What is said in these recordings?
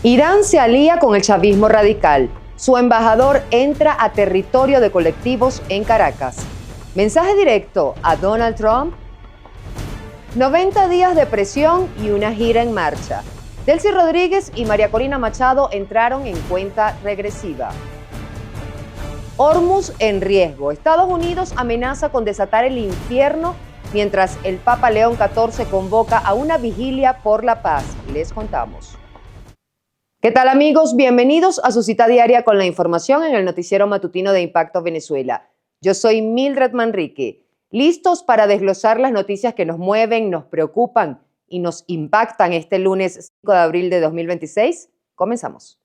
Irán se alía con el chavismo radical. Su embajador entra a territorio de colectivos en Caracas. Mensaje directo a Donald Trump. 90 días de presión y una gira en marcha. Delcy Rodríguez y María Corina Machado entraron en cuenta regresiva. Hormuz en riesgo. Estados Unidos amenaza con desatar el infierno mientras el Papa León XIV convoca a una vigilia por la paz. Les contamos. ¿Qué tal, amigos? Bienvenidos a su cita diaria con la información en el noticiero matutino de Impacto Venezuela. Yo soy Mildred Manrique. ¿Listos para desglosar las noticias que nos mueven, nos preocupan y nos impactan este lunes 5 de abril de 2026? Comenzamos.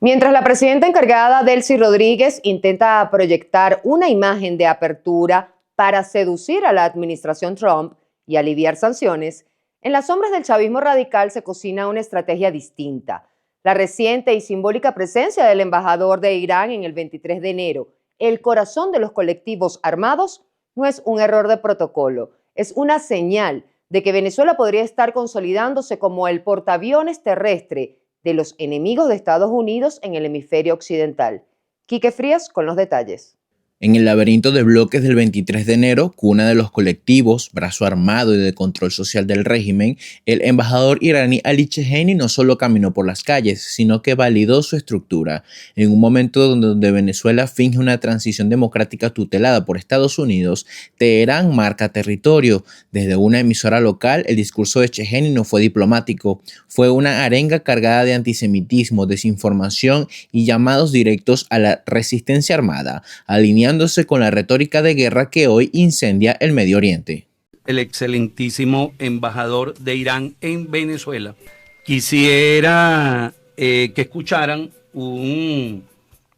Mientras la presidenta encargada, Delcy Rodríguez, intenta proyectar una imagen de apertura para seducir a la administración Trump y aliviar sanciones, en las sombras del chavismo radical se cocina una estrategia distinta. La reciente y simbólica presencia del embajador de Irán en el 23 de enero, el corazón de los colectivos armados, no es un error de protocolo, es una señal de que Venezuela podría estar consolidándose como el portaaviones terrestre de los enemigos de Estados Unidos en el hemisferio occidental. Quique Frías con los detalles. En el laberinto de bloques del 23 de enero, cuna de los colectivos, brazo armado y de control social del régimen, el embajador iraní Ali Cheheni no solo caminó por las calles, sino que validó su estructura. En un momento donde Venezuela finge una transición democrática tutelada por Estados Unidos, Teherán marca territorio. Desde una emisora local, el discurso de Cheheni no fue diplomático, fue una arenga cargada de antisemitismo, desinformación y llamados directos a la resistencia armada, alineando con la retórica de guerra que hoy incendia el Medio Oriente. El excelentísimo embajador de Irán en Venezuela. Quisiera que escucharan un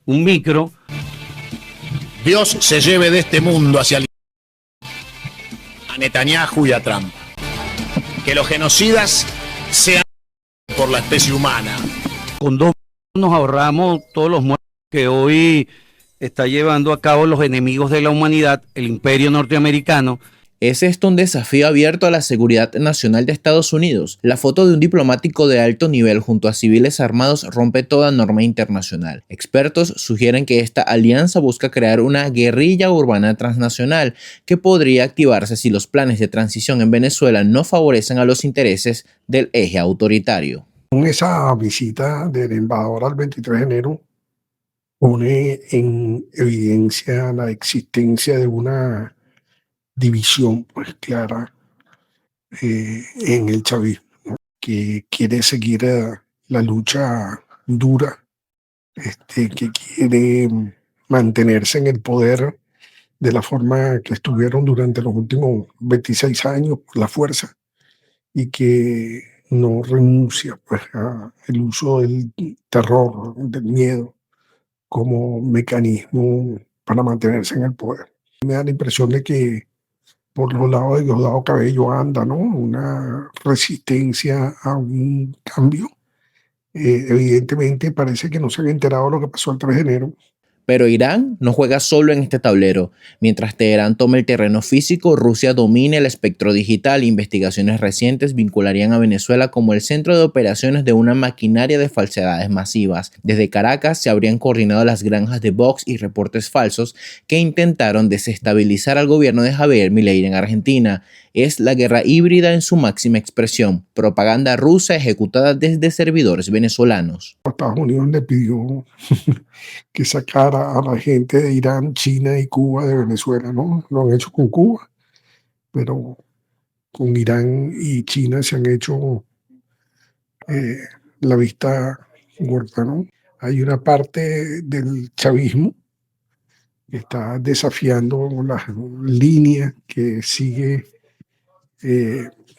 micro. Dios se lleve de este mundo hacia el a Netanyahu y a Trump. Que los genocidas sean por la especie humana. Con 2 nos ahorramos todos los muertos que hoy está llevando a cabo los enemigos de la humanidad, el imperio norteamericano. ¿Es esto un desafío abierto a la seguridad nacional de Estados Unidos? La foto de un diplomático de alto nivel junto a civiles armados rompe toda norma internacional. Expertos sugieren que esta alianza busca crear una guerrilla urbana transnacional que podría activarse si los planes de transición en Venezuela no favorecen a los intereses del eje autoritario. Con esa visita del embajador al 23 de enero, pone en evidencia la existencia de una división pues clara en el chavismo, ¿no? Que quiere seguir la lucha dura, que quiere mantenerse en el poder de la forma que estuvieron durante los últimos 26 años por la fuerza y que no renuncia pues al uso del terror, del miedo como mecanismo para mantenerse en el poder. Me da la impresión de que por los lados de Diosdado Cabello anda, ¿no?, una resistencia a un cambio. Evidentemente parece que no se han enterado de lo que pasó el 3 de enero. Pero Irán no juega solo en este tablero. Mientras Teherán toma el terreno físico, Rusia domina el espectro digital. Investigaciones recientes vincularían a Venezuela como el centro de operaciones de una maquinaria de falsedades masivas. Desde Caracas se habrían coordinado las granjas de Vox y reportes falsos que intentaron desestabilizar al gobierno de Javier Milei en Argentina. Es la guerra híbrida en su máxima expresión, propaganda rusa ejecutada desde servidores venezolanos. Estados Unidos le pidió que sacara a la gente de Irán, China y Cuba de Venezuela, ¿no? Lo han hecho con Cuba, pero con Irán y China se han hecho la vista gorda, ¿no? Hay una parte del chavismo que está desafiando las líneas que sigue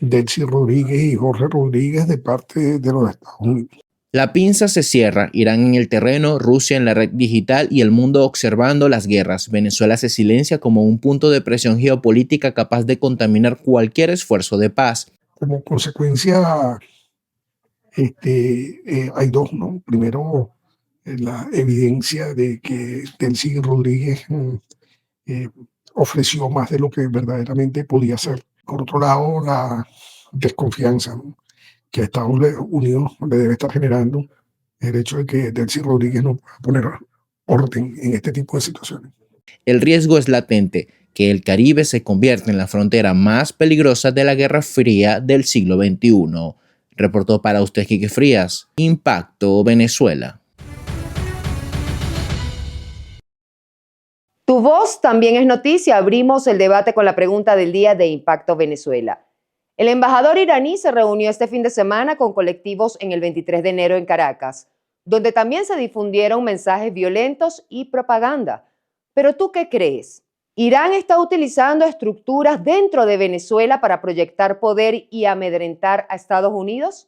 Delcy Rodríguez y Jorge Rodríguez de parte de los Estados Unidos. La pinza se cierra, Irán en el terreno, Rusia en la red digital y el mundo observando las guerras. Venezuela se silencia como un punto de presión geopolítica capaz de contaminar cualquier esfuerzo de paz. Como consecuencia, hay dos, ¿no? Primero, la evidencia de que Delcy Rodríguez ofreció más de lo que verdaderamente podía hacer. Por otro lado, la desconfianza, ¿no?, que a Estados Unidos le debe estar generando el hecho de que Delcy Rodríguez no pueda poner orden en este tipo de situaciones. El riesgo es latente, que el Caribe se convierta en la frontera más peligrosa de la Guerra Fría del siglo XXI. Reportó para usted Quique Frías, Impacto Venezuela. Tu voz también es noticia. Abrimos el debate con la pregunta del día de Impacto Venezuela. El embajador iraní se reunió este fin de semana con colectivos en el 23 de enero en Caracas, donde también se difundieron mensajes violentos y propaganda. ¿Pero tú qué crees? ¿Irán está utilizando estructuras dentro de Venezuela para proyectar poder y amedrentar a Estados Unidos?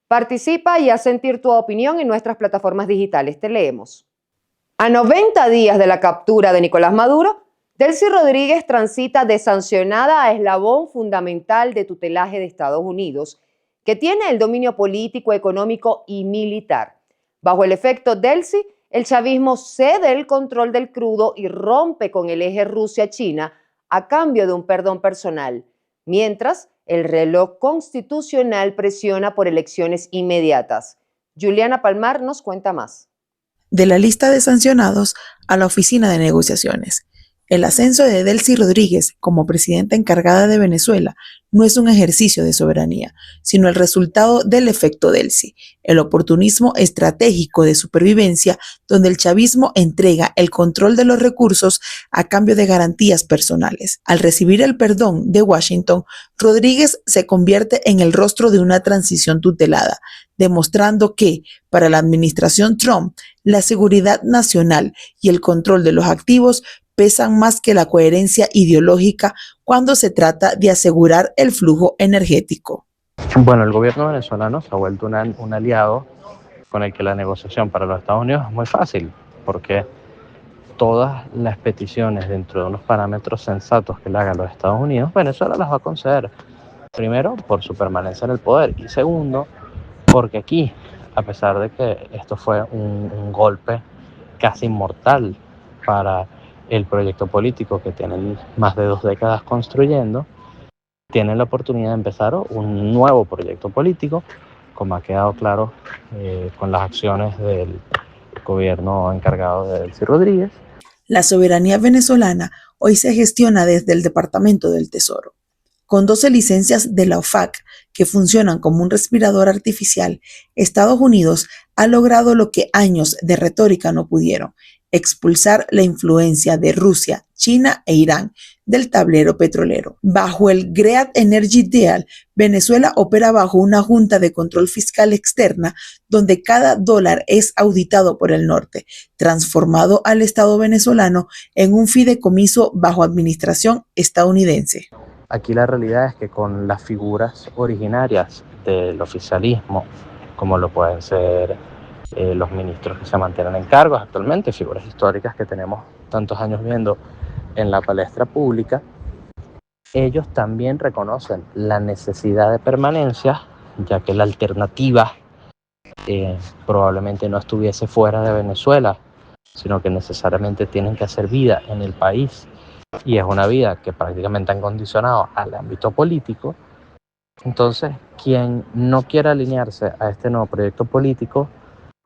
Participa y haz sentir tu opinión en nuestras plataformas digitales. Te leemos. A 90 días de la captura de Nicolás Maduro, Delcy Rodríguez transita de sancionada a eslabón fundamental de tutelaje de Estados Unidos, que tiene el dominio político, económico y militar. Bajo el efecto Delcy, el chavismo cede el control del crudo y rompe con el eje Rusia-China a cambio de un perdón personal, mientras el reloj constitucional presiona por elecciones inmediatas. Juliana Palmar nos cuenta más. De la lista de sancionados a la oficina de negociaciones. El ascenso de Delcy Rodríguez como presidenta encargada de Venezuela no es un ejercicio de soberanía, sino el resultado del efecto Delcy, el oportunismo estratégico de supervivencia donde el chavismo entrega el control de los recursos a cambio de garantías personales. Al recibir el perdón de Washington, Rodríguez se convierte en el rostro de una transición tutelada, demostrando que, para la administración Trump, la seguridad nacional y el control de los activos pesan más que la coherencia ideológica cuando se trata de asegurar el flujo energético. Bueno, el gobierno venezolano se ha vuelto un aliado con el que la negociación para los Estados Unidos es muy fácil, porque todas las peticiones dentro de unos parámetros sensatos que le hagan los Estados Unidos, Venezuela las va a conceder. Primero, por su permanencia en el poder, y segundo, porque aquí, a pesar de que esto fue un golpe casi inmortal para el proyecto político que tienen más de 2 décadas construyendo, tienen la oportunidad de empezar un nuevo proyecto político, como ha quedado claro con las acciones del gobierno encargado de Delcy Rodríguez. La soberanía venezolana hoy se gestiona desde el Departamento del Tesoro. Con 12 licencias de la OFAC que funcionan como un respirador artificial, Estados Unidos ha logrado lo que años de retórica no pudieron: expulsar la influencia de Rusia, China e Irán del tablero petrolero. Bajo el GREAT Energy Deal, Venezuela opera bajo una junta de control fiscal externa donde cada dólar es auditado por el norte, transformado al Estado venezolano en un fideicomiso bajo administración estadounidense. Aquí la realidad es que con las figuras originarias del oficialismo, como lo pueden ser los ministros que se mantienen en cargos actualmente, figuras históricas que tenemos tantos años viendo en la palestra pública, ellos también reconocen la necesidad de permanencia, ya que la alternativa probablemente no estuviese fuera de Venezuela, sino que necesariamente tienen que hacer vida en el país, y es una vida que prácticamente han condicionado al ámbito político. Entonces, quien no quiera alinearse a este nuevo proyecto político,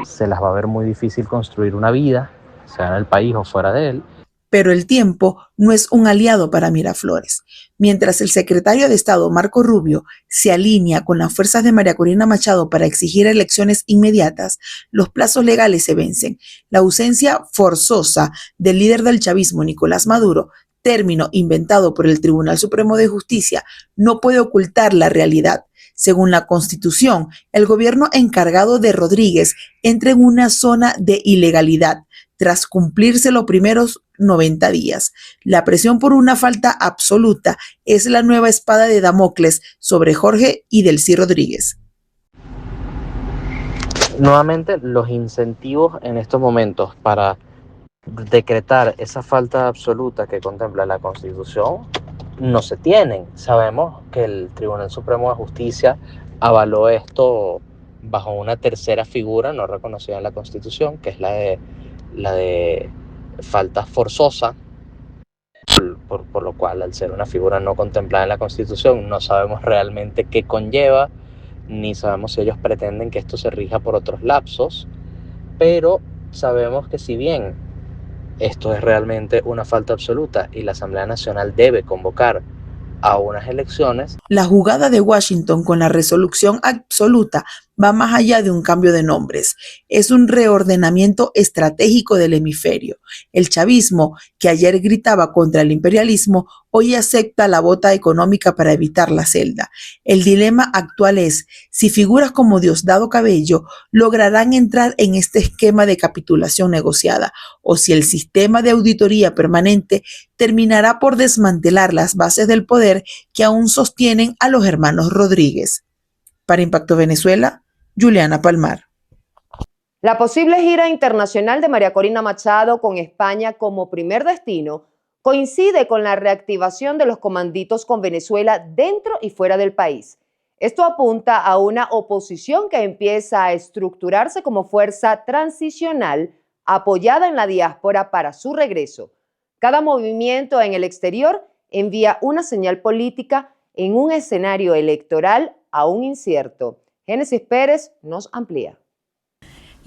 se las va a ver muy difícil construir una vida, sea en el país o fuera de él. Pero el tiempo no es un aliado para Miraflores. Mientras el secretario de Estado, Marco Rubio, se alinea con las fuerzas de María Corina Machado para exigir elecciones inmediatas, los plazos legales se vencen. La ausencia forzosa del líder del chavismo, Nicolás Maduro, término inventado por el Tribunal Supremo de Justicia, no puede ocultar la realidad. Según la Constitución, el gobierno encargado de Rodríguez entra en una zona de ilegalidad tras cumplirse los primeros 90 días. La presión por una falta absoluta es la nueva espada de Damocles sobre Jorge y Delcy Rodríguez. Nuevamente, los incentivos en estos momentos para decretar esa falta absoluta que contempla la Constitución no se tienen. Sabemos que el Tribunal Supremo de Justicia avaló esto bajo una tercera figura no reconocida en la Constitución, que es la de falta forzosa, por lo cual, al ser una figura no contemplada en la Constitución, no sabemos realmente qué conlleva ni sabemos si ellos pretenden que esto se rija por otros lapsos, pero sabemos que si bien esto es realmente una falta absoluta y la Asamblea Nacional debe convocar a unas elecciones. La jugada de Washington con la resolución absoluta va más allá de un cambio de nombres. Es un reordenamiento estratégico del hemisferio. El chavismo, que ayer gritaba contra el imperialismo, hoy acepta la bota económica para evitar la celda. El dilema actual es si figuras como Diosdado Cabello lograrán entrar en este esquema de capitulación negociada o si el sistema de auditoría permanente terminará por desmantelar las bases del poder que aún sostienen a los hermanos Rodríguez. Para Impacto Venezuela, Juliana Palmar. La posible gira internacional de María Corina Machado con España como primer destino coincide con la reactivación de los comanditos con Venezuela dentro y fuera del país. Esto apunta a una oposición que empieza a estructurarse como fuerza transicional apoyada en la diáspora para su regreso. Cada movimiento en el exterior envía una señal política en un escenario electoral aún incierto. Génesis Pérez nos amplía.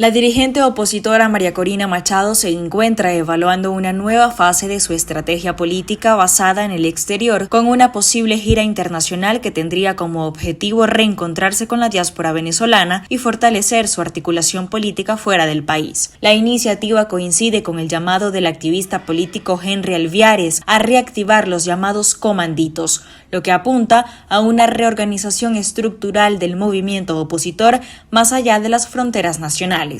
La dirigente opositora María Corina Machado se encuentra evaluando una nueva fase de su estrategia política basada en el exterior, con una posible gira internacional que tendría como objetivo reencontrarse con la diáspora venezolana y fortalecer su articulación política fuera del país. La iniciativa coincide con el llamado del activista político Henry Alviares a reactivar los llamados comanditos, lo que apunta a una reorganización estructural del movimiento opositor más allá de las fronteras nacionales.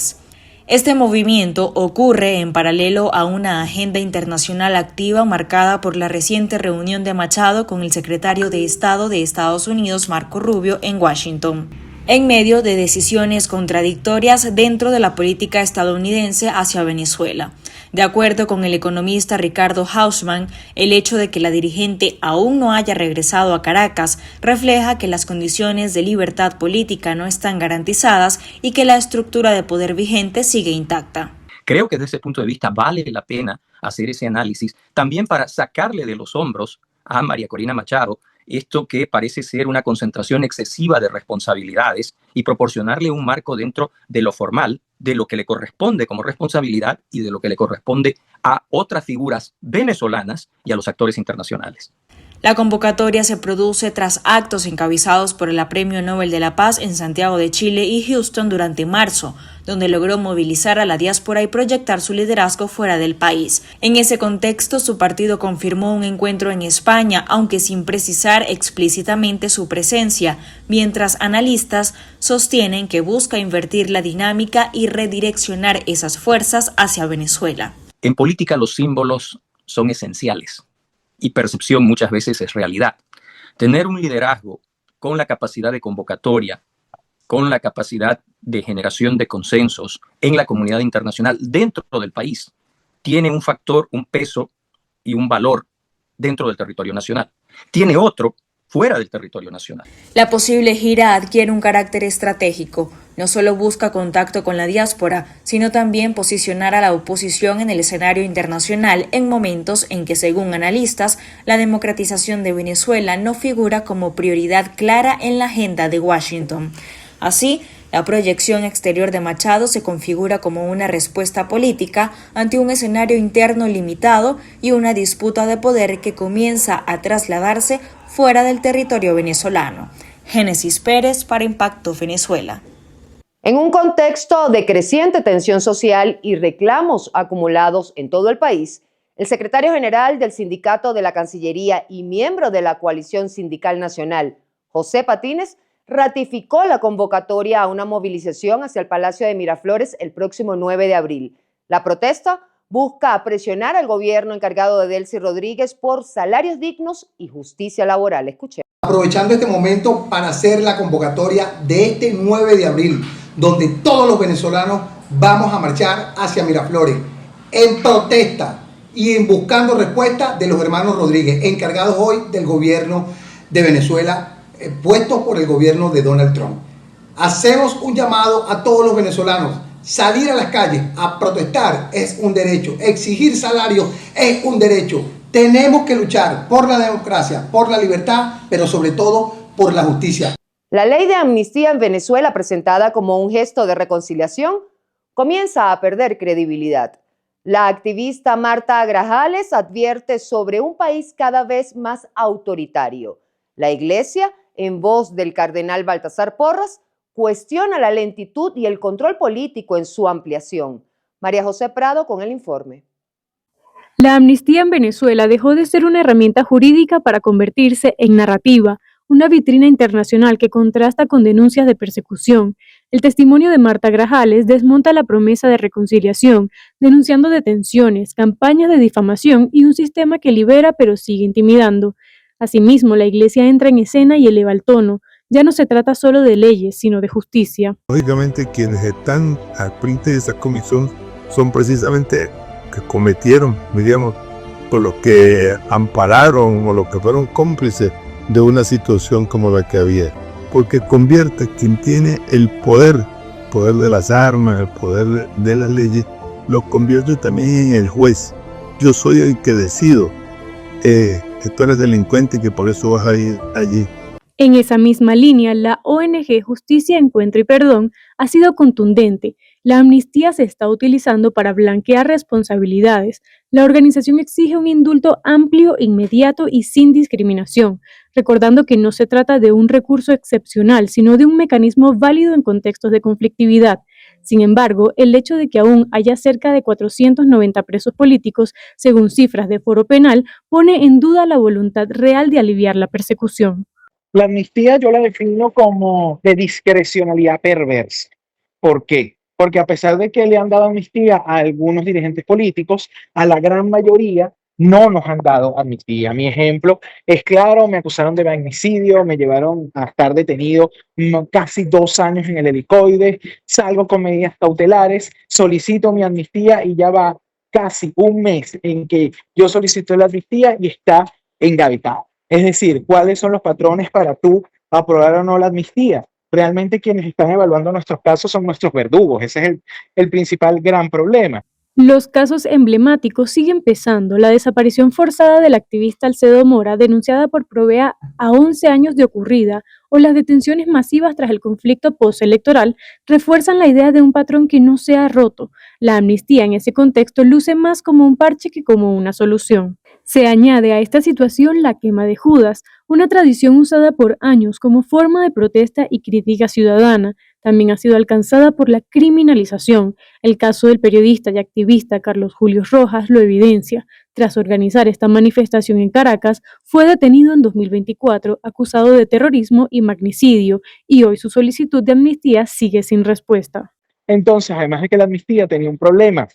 Este movimiento ocurre en paralelo a una agenda internacional activa marcada por la reciente reunión de Machado con el secretario de Estado de Estados Unidos, Marco Rubio, en Washington, en medio de decisiones contradictorias dentro de la política estadounidense hacia Venezuela. De acuerdo con el economista Ricardo Hausmann, el hecho de que la dirigente aún no haya regresado a Caracas refleja que las condiciones de libertad política no están garantizadas y que la estructura de poder vigente sigue intacta. Creo que desde ese punto de vista vale la pena hacer ese análisis, también para sacarle de los hombros a María Corina Machado esto que parece ser una concentración excesiva de responsabilidades y proporcionarle un marco dentro de lo formal, de lo que le corresponde como responsabilidad y de lo que le corresponde a otras figuras venezolanas y a los actores internacionales. La convocatoria se produce tras actos encabezados por el Premio Nobel de la Paz en Santiago de Chile y Houston durante marzo, donde logró movilizar a la diáspora y proyectar su liderazgo fuera del país. En ese contexto, su partido confirmó un encuentro en España, aunque sin precisar explícitamente su presencia, mientras analistas sostienen que busca invertir la dinámica y redireccionar esas fuerzas hacia Venezuela. En política los símbolos son esenciales. Y percepción muchas veces es realidad. Tener un liderazgo con la capacidad de convocatoria, con la capacidad de generación de consensos en la comunidad internacional dentro del país, tiene un factor, un peso y un valor dentro del territorio nacional. Tiene otro fuera del territorio nacional. La posible gira adquiere un carácter estratégico. No solo busca contacto con la diáspora, sino también posicionar a la oposición en el escenario internacional en momentos en que, según analistas, la democratización de Venezuela no figura como prioridad clara en la agenda de Washington. Así, la proyección exterior de Machado se configura como una respuesta política ante un escenario interno limitado y una disputa de poder que comienza a trasladarse fuera del territorio venezolano. Génesis Pérez para Impacto Venezuela. En un contexto de creciente tensión social y reclamos acumulados en todo el país, el secretario general del Sindicato de la Cancillería y miembro de la Coalición Sindical Nacional, José Patines, ratificó la convocatoria a una movilización hacia el Palacio de Miraflores el próximo 9 de abril. La protesta busca presionar al gobierno encargado de Delcy Rodríguez por salarios dignos y justicia laboral. Escuchemos. Aprovechando este momento para hacer la convocatoria de este 9 de abril, donde todos los venezolanos vamos a marchar hacia Miraflores en protesta y en buscando respuesta de los hermanos Rodríguez, encargados hoy del gobierno de Venezuela, puestos por el gobierno de Donald Trump. Hacemos un llamado a todos los venezolanos. Salir a las calles a protestar es un derecho, exigir salarios es un derecho. Tenemos que luchar por la democracia, por la libertad, pero sobre todo por la justicia. La ley de amnistía en Venezuela, presentada como un gesto de reconciliación, comienza a perder credibilidad. La activista Marta Grajales advierte sobre un país cada vez más autoritario. La Iglesia, en voz del cardenal Baltasar Porras, cuestiona la lentitud y el control político en su ampliación. María José Prado con el informe. La amnistía en Venezuela dejó de ser una herramienta jurídica para convertirse en narrativa, una vitrina internacional que contrasta con denuncias de persecución. El testimonio de Marta Grajales desmonta la promesa de reconciliación, denunciando detenciones, campañas de difamación y un sistema que libera pero sigue intimidando. Asimismo, la Iglesia entra en escena y eleva el tono. Ya no se trata solo de leyes, sino de justicia. Lógicamente, quienes están al frente de esa comisión son precisamente que cometieron, digamos, por lo que ampararon o lo que fueron cómplices de una situación como la que había, porque convierte quien tiene el poder de las armas, el poder de las leyes, lo convierte también en el juez. Yo soy el que decido que tú eres delincuente y que por eso vas a ir allí. En esa misma línea, la ONG Justicia, Encuentro y Perdón ha sido contundente. La amnistía se está utilizando para blanquear responsabilidades. La organización exige un indulto amplio, inmediato y sin discriminación, recordando que no se trata de un recurso excepcional, sino de un mecanismo válido en contextos de conflictividad. Sin embargo, el hecho de que aún haya cerca de 490 presos políticos, según cifras de Foro Penal, pone en duda la voluntad real de aliviar la persecución. La amnistía yo la defino como de discrecionalidad perversa. ¿Por qué? Porque a pesar de que le han dado amnistía a algunos dirigentes políticos, a la gran mayoría no nos han dado amnistía. Mi ejemplo es claro, me acusaron de magnicidio, me llevaron a estar detenido casi 2 años en el helicoide, salgo con medidas cautelares, solicito mi amnistía y ya va casi un mes en que yo solicito la amnistía y está engavetada. Es decir, ¿cuáles son los patrones para tú aprobar o no la amnistía? Realmente quienes están evaluando nuestros casos son nuestros verdugos. Ese es el principal gran problema. Los casos emblemáticos siguen pesando. La desaparición forzada del activista Alcedo Mora, denunciada por Provea a 11 años de ocurrida, o las detenciones masivas tras el conflicto postelectoral, refuerzan la idea de un patrón que no se ha roto. La amnistía en ese contexto luce más como un parche que como una solución. Se añade a esta situación la quema de Judas, una tradición usada por años como forma de protesta y crítica ciudadana. También ha sido alcanzada por la criminalización. El caso del periodista y activista Carlos Julio Rojas lo evidencia. Tras organizar esta manifestación en Caracas, fue detenido en 2024, acusado de terrorismo y magnicidio, y hoy su solicitud de amnistía sigue sin respuesta. Entonces, además de que la amnistía tenía un problema,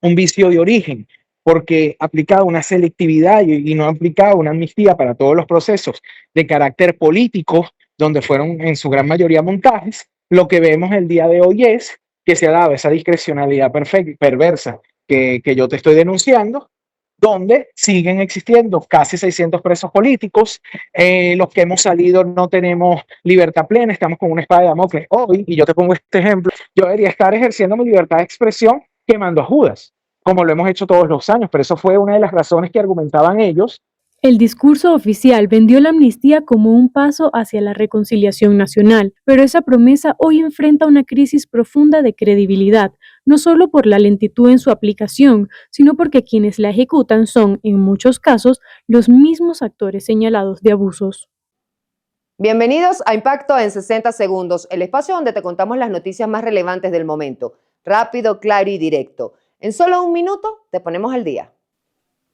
un vicio de origen, porque aplicaba una selectividad y no aplicaba una amnistía para todos los procesos de carácter político, donde fueron en su gran mayoría montajes, lo que vemos el día de hoy es que se ha dado esa discrecionalidad perversa que yo te estoy denunciando, donde siguen existiendo casi 600 presos políticos, los que hemos salido no tenemos libertad plena, estamos con una espada de Damocles hoy, y yo te pongo este ejemplo, yo debería estar ejerciendo mi libertad de expresión quemando a Judas, como lo hemos hecho todos los años, pero eso fue una de las razones que argumentaban ellos. El discurso oficial vendió la amnistía como un paso hacia la reconciliación nacional, pero esa promesa hoy enfrenta una crisis profunda de credibilidad, no solo por la lentitud en su aplicación, sino porque quienes la ejecutan son, en muchos casos, los mismos actores señalados de abusos. Bienvenidos a Impacto en 60 segundos, el espacio donde te contamos las noticias más relevantes del momento, rápido, claro y directo. En solo un minuto te ponemos al día.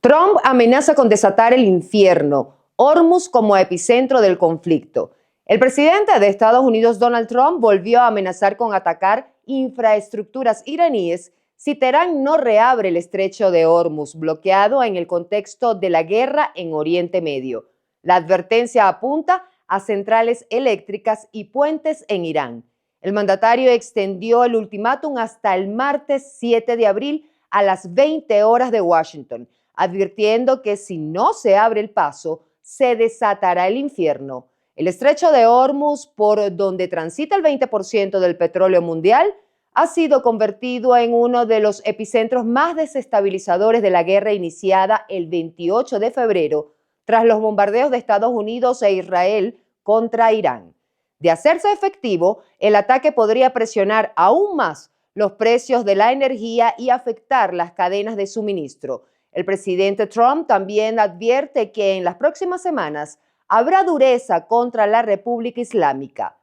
Trump amenaza con desatar el infierno, Hormuz como epicentro del conflicto. El presidente de Estados Unidos, Donald Trump, volvió a amenazar con atacar infraestructuras iraníes si Teherán no reabre el estrecho de Hormuz, bloqueado en el contexto de la guerra en Oriente Medio. La advertencia apunta a centrales eléctricas y puentes en Irán. El mandatario extendió el ultimátum hasta el martes 7 de abril a las 20 horas de Washington, advirtiendo que si no se abre el paso, se desatará el infierno. El estrecho de Hormuz, por donde transita el 20% del petróleo mundial, ha sido convertido en uno de los epicentros más desestabilizadores de la guerra iniciada el 28 de febrero, tras los bombardeos de Estados Unidos e Israel contra Irán. De hacerse efectivo, el ataque podría presionar aún más los precios de la energía y afectar las cadenas de suministro. El presidente Trump también advierte que en las próximas semanas habrá dureza contra la República Islámica.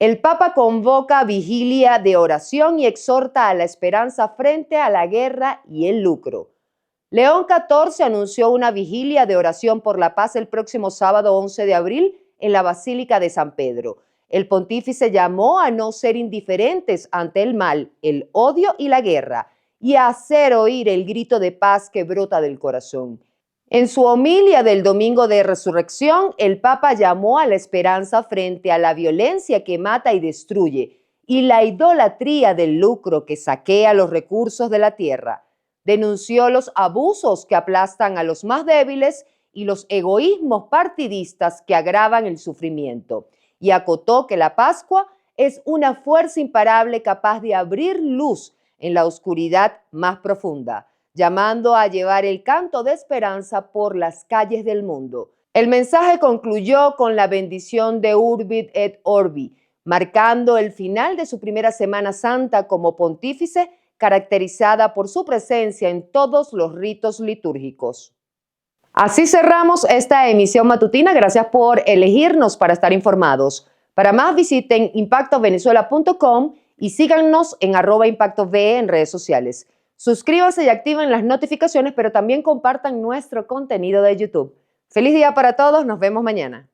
El Papa convoca vigilia de oración y exhorta a la esperanza frente a la guerra y el lucro. León XIV anunció una vigilia de oración por la paz el próximo sábado 11 de abril en la Basílica de San Pedro. El pontífice llamó a no ser indiferentes ante el mal, el odio y la guerra, y a hacer oír el grito de paz que brota del corazón. En su homilia del Domingo de Resurrección, el Papa llamó a la esperanza frente a la violencia que mata y destruye y la idolatría del lucro que saquea los recursos de la tierra. Denunció los abusos que aplastan a los más débiles y los egoísmos partidistas que agravan el sufrimiento, y acotó que la Pascua es una fuerza imparable capaz de abrir luz en la oscuridad más profunda, llamando a llevar el canto de esperanza por las calles del mundo. El mensaje concluyó con la bendición de Urbit et Orbi, marcando el final de su primera Semana Santa como pontífice, caracterizada por su presencia en todos los ritos litúrgicos. Así cerramos esta emisión matutina. Gracias por elegirnos para estar informados. Para más, visiten impactovenezuela.com y síganos en @ImpactoVE en redes sociales. Suscríbanse y activen las notificaciones, pero también compartan nuestro contenido de YouTube. Feliz día para todos, nos vemos mañana.